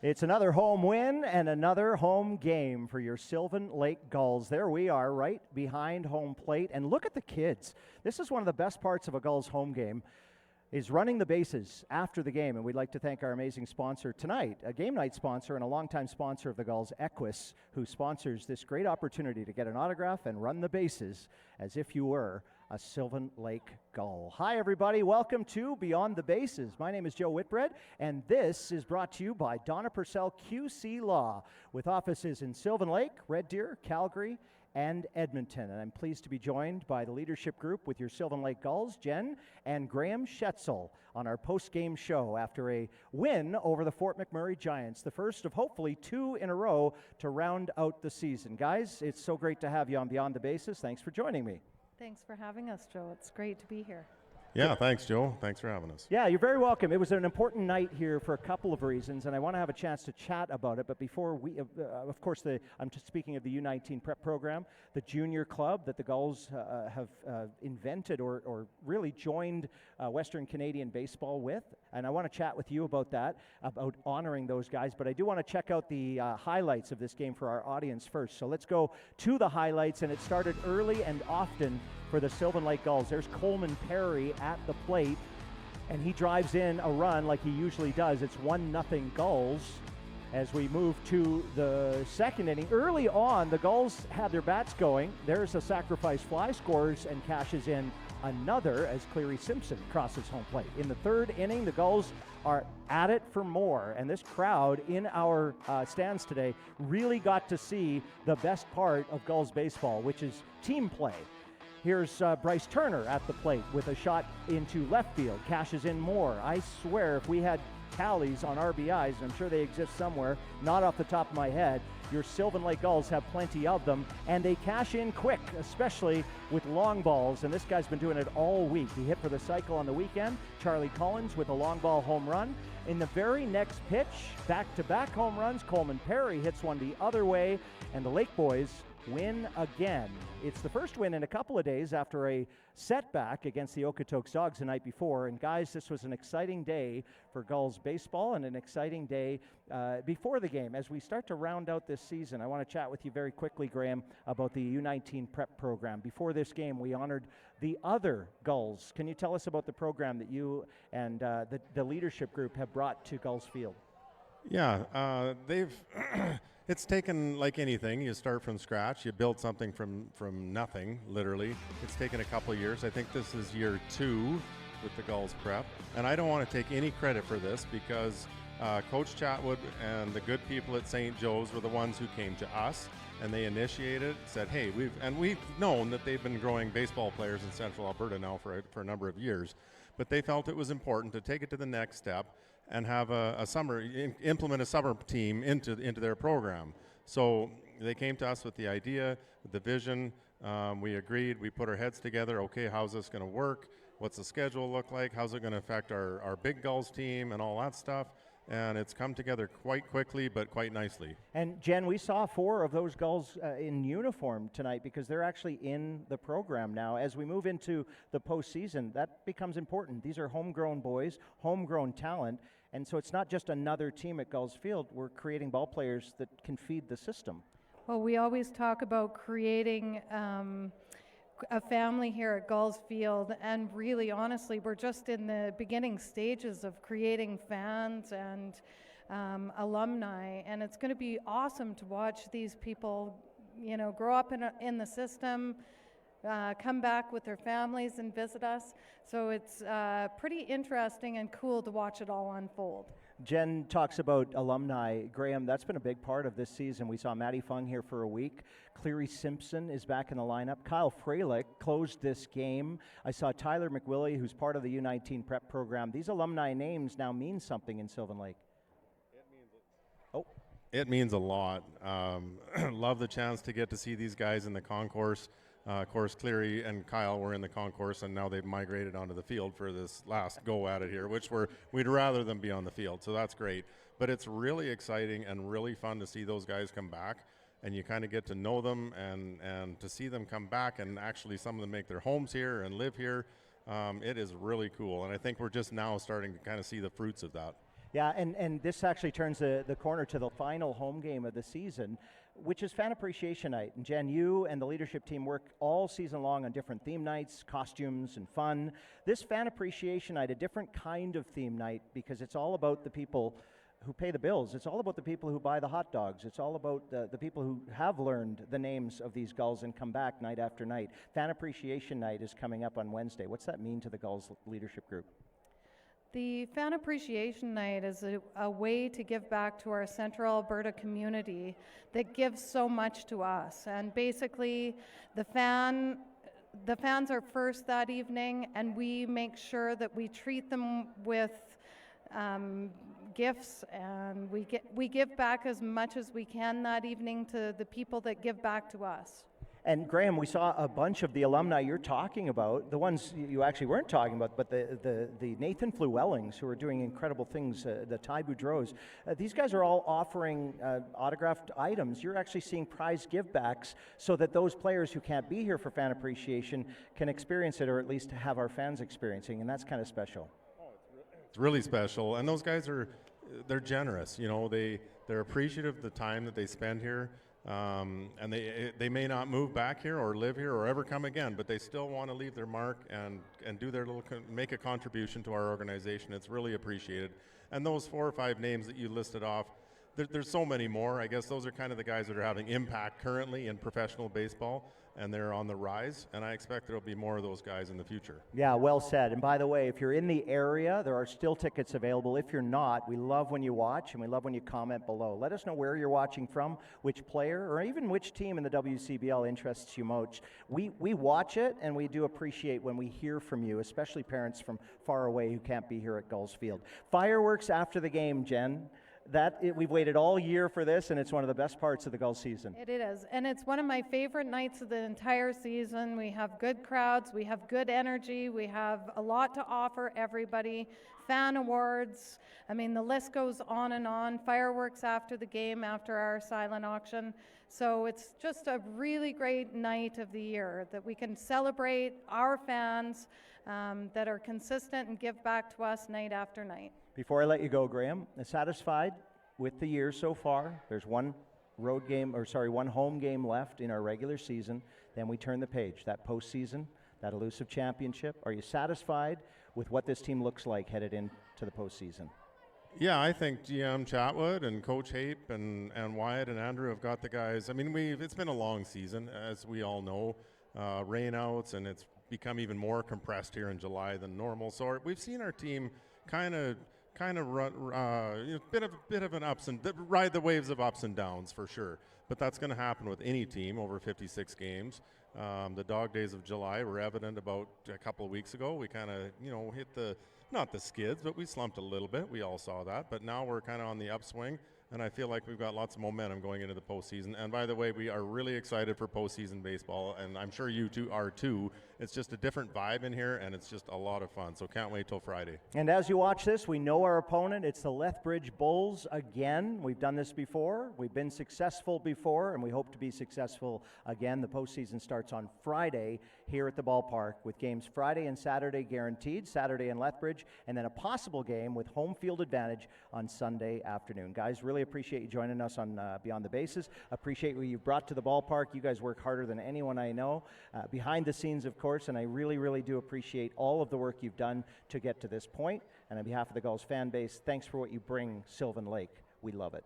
It's another home win and another home game for your Sylvan Lake Gulls. There we are, right behind home plate. And look at the kids. This is one of the best parts of a Gulls home game, is running the bases after the game. And we'd like to thank our amazing sponsor tonight, a game night sponsor and a longtime sponsor of the Gulls, Equus, who sponsors this great opportunity to get an autograph and run the bases as if you were a Sylvan Lake Gull. Hi, everybody. Welcome to Beyond the Bases. My name is Joe Whitbread, and this is brought to you by Donna Purcell QC Law, with offices in Sylvan Lake, Red Deer, Calgary, and Edmonton. And I'm pleased to be joined by the leadership group with your Sylvan Lake Gulls, Jen and Graham Schetzel, on our post-game show after a win over the Fort McMurray Giants, the first of hopefully two in a row to round out the season. Guys, it's so great to have you on Beyond the Bases. Thanks for joining me. Thanks for having us, Joe. It's great to be here. Yeah, thanks, Joe. Thanks for having us. Yeah, you're very welcome. It was an important night here for a couple of reasons, and I want to have a chance to chat about it. But before we, of course, I'm just speaking of the U19 prep program, the junior club that the Gulls have invented or really joined Western Canadian baseball with. And I want to chat with you about that, about honoring those guys. But I do want to check out the highlights of this game for our audience first. So let's go to the highlights, and it started early and often for the Sylvan Lake Gulls. There's Coleman Perry at the plate, and he drives in a run like he usually does. It's 1-0 Gulls. As we move to the second inning, early on, the Gulls had their bats going. There's a sacrifice fly, scores and cashes in another as Cleary Simpson crosses home plate. In the third inning, the Gulls are at it for more, and this crowd in our stands today really got to see the best part of Gulls baseball, which is team play. Here's Bryce Turner at the plate with a shot into left field, cashes in more. I swear if we had tallies on RBIs, and I'm sure they exist somewhere, not off the top of my head, your Sylvan Lake Gulls have plenty of them, and they cash in quick, especially with long balls, and this guy's been doing it all week. He hit for the cycle on the weekend. Charlie Collins with a long ball home run. In the very next pitch, back-to-back home runs, Coleman Perry hits one the other way, and the Lake boys win again. It's the first win in a couple of days after a setback against the Okotoks Dogs the night before. And guys, this was an exciting day for Gulls baseball and an exciting day before the game. As we start to round out this season, I want to chat with you very quickly, Graham, about the U19 prep program. Before this game, we honored the other Gulls. Can you tell us about the program that you and the leadership group have brought to Gulls Field? Yeah, they've it's taken, like anything, you start from scratch, you build something from nothing, literally. It's taken a couple of years. I think this is year 2 with the Gulls prep, and I don't want to take any credit for this because Coach Chatwood and the good people at St. Joe's were the ones who came to us, and they initiated, said, hey, we've known that they've been growing baseball players in Central Alberta now for a number of years, but they felt it was important to take it to the next step and have implement a summer team into their program. So they came to us with the idea, with the vision. We agreed, we put our heads together. Okay, how's this going to work? What's the schedule look like? How's it going to affect our big Gulls team and all that stuff? And it's come together quite quickly, but quite nicely. And Jen, we saw 4 of those Gulls in uniform tonight because they're actually in the program now. As we move into the postseason, that becomes important. These are homegrown boys, homegrown talent, and so it's not just another team at Gulls Field. We're creating ball players that can feed the system. Well, we always talk about creating a family here at Gulls Field, and really, honestly, we're just in the beginning stages of creating fans and alumni, and it's going to be awesome to watch these people, grow up in the system, come back with their families and visit us. So it's pretty interesting and cool to watch it all unfold. Jen talks about alumni. Graham, that's been a big part of this season. We saw Matty Fung here for a week. Cleary Simpson is back in the lineup. Kyle Fralick closed this game. I saw Tyler McWillie, who's part of the U19 prep program. These alumni names now mean something in Sylvan Lake. It means a lot. Love the chance to get to see these guys in the concourse. Of course, Cleary and Kyle were in the concourse, and now they've migrated onto the field for this last go at it here, which we'd rather them be on the field, so that's great. But it's really exciting and really fun to see those guys come back, and you kind of get to know them and to see them come back, and actually some of them make their homes here and live here. It is really cool, and I think we're just now starting to kind of see the fruits of that. Yeah, and this actually turns the corner to the final home game of the season, which is Fan Appreciation Night. And Jen, you and the leadership team work all season long on different theme nights, costumes, and fun. This Fan Appreciation Night, a different kind of theme night, because it's all about the people who pay the bills. It's all about the people who buy the hot dogs. It's all about the people who have learned the names of these Gulls and come back night after night. Fan Appreciation Night is coming up on Wednesday. What's that mean to the Gulls leadership group? The Fan Appreciation Night is a way to give back to our Central Alberta community that gives so much to us. And basically, the fans are first that evening, and we make sure that we treat them with gifts, and we give back as much as we can that evening to the people that give back to us. And Graham, we saw a bunch of the alumni you're talking about, the ones you actually weren't talking about, but the Nathan Flewellings, who are doing incredible things, the Ty Boudreaux. These guys are all offering autographed items. You're actually seeing prize givebacks so that those players who can't be here for Fan Appreciation can experience it, or at least have our fans experiencing, and that's kind of special. It's really special, and those guys they're generous. You know, they're appreciative of the time that they spend here. And they may not move back here or live here or ever come again, but they still want to leave their mark and do their make a contribution to our organization. It's really appreciated. And those 4 or 5 names that you listed off, there's so many more. I guess those are kind of the guys that are having impact currently in professional baseball, and they're on the rise, and I expect there'll be more of those guys in the future. Yeah, well said. And by the way, if you're in the area, there are still tickets available. If you're not, we love when you watch, and we love when you comment below. Let us know where you're watching from, which player, or even which team in the WCBL interests you most. We watch it, and we do appreciate when we hear from you, especially parents from far away who can't be here at Gulls Field. Fireworks after the game, Jen. We've waited all year for this, and it's one of the best parts of the Gulls season. It is, and it's one of my favorite nights of the entire season. We have good crowds, we have good energy, we have a lot to offer everybody. Fan awards, I mean, the list goes on and on. Fireworks after the game, after our silent auction. So it's just a really great night of the year that we can celebrate our fans that are consistent and give back to us night after night. Before I let you go, Graham, satisfied with the year so far? There's one home game left in our regular season. Then we turn the page. That postseason, that elusive championship. Are you satisfied with what this team looks like headed into the postseason? Yeah, I think GM Chatwood and Coach Hape and Wyatt and Andrew have got the guys. I mean, it's been a long season, as we all know. Rainouts, and it's become even more compressed here in July than normal. So we've seen our team kind of run, bit of an ride the waves of ups and downs for sure. But that's going to happen with any team over 56 games. The dog days of July were evident about a couple of weeks ago. We kind of hit not the skids, but we slumped a little bit. We all saw that. But now we're kind of on the upswing. And I feel like we've got lots of momentum going into the postseason. And by the way, we are really excited for postseason baseball, and I'm sure you two are too. It's just a different vibe in here, and it's just a lot of fun. So can't wait till Friday. And as you watch this, we know our opponent. It's the Lethbridge Bulls again. We've done this before. We've been successful before, and we hope to be successful again. The postseason starts on Friday here at the ballpark with games Friday and Saturday guaranteed, Saturday in Lethbridge, and then a possible game with home field advantage on Sunday afternoon. Guys, really appreciate you joining us on Beyond the Bases. Appreciate what you've brought to the ballpark. You guys work harder than anyone I know. Behind the scenes, of course, and I really, really do appreciate all of the work you've done to get to this point. And on behalf of the Gulls fan base, thanks for what you bring Sylvan Lake. We love it.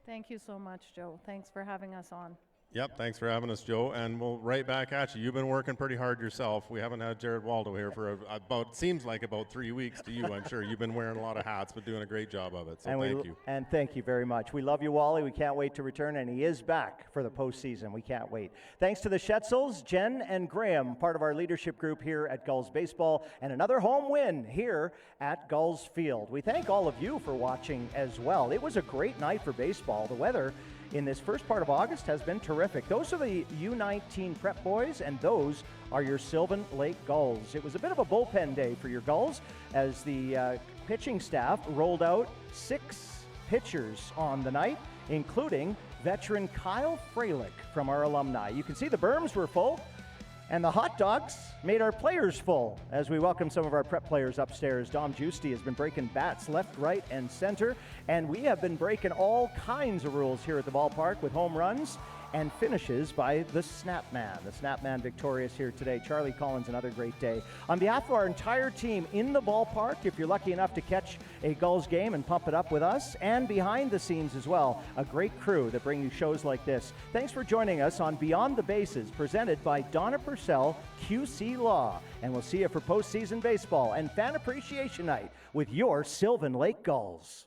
Thank you so much, Joe. Thanks for having us on. Yep, thanks for having us, Joe. And we'll right back at you. You've been working pretty hard yourself. We haven't had Jared Waldo here for seems like about 3 weeks to you, I'm sure. You've been wearing a lot of hats, but doing a great job of it. So thank you. And thank you very much. We love you, Wally. We can't wait to return, and he is back for the postseason. We can't wait. Thanks to the Schetzels, Jen and Graham, part of our leadership group here at Gulls Baseball, and another home win here at Gulls Field. We thank all of you for watching as well. It was a great night for baseball. The weather in this first part of August has been terrific. Those are the U19 prep boys, and those are your Sylvan Lake Gulls. It was a bit of a bullpen day for your Gulls as the pitching staff rolled out 6 pitchers on the night, including veteran Kyle Freilich from our alumni. You can see the berms were full. And the hot dogs made our players full. As we welcome some of our prep players upstairs, Dom Giusti has been breaking bats left, right, and center. And we have been breaking all kinds of rules here at the ballpark with home runs and finishes by the Snap Man. The Snap Man victorious here today. Charlie Collins, another great day. On behalf of our entire team in the ballpark, if you're lucky enough to catch a Gulls game and pump it up with us, and behind the scenes as well, a great crew that bring you shows like this. Thanks for joining us on Beyond the Bases, presented by Donna Purcell, QC Law. And we'll see you for postseason baseball and Fan Appreciation Night with your Sylvan Lake Gulls.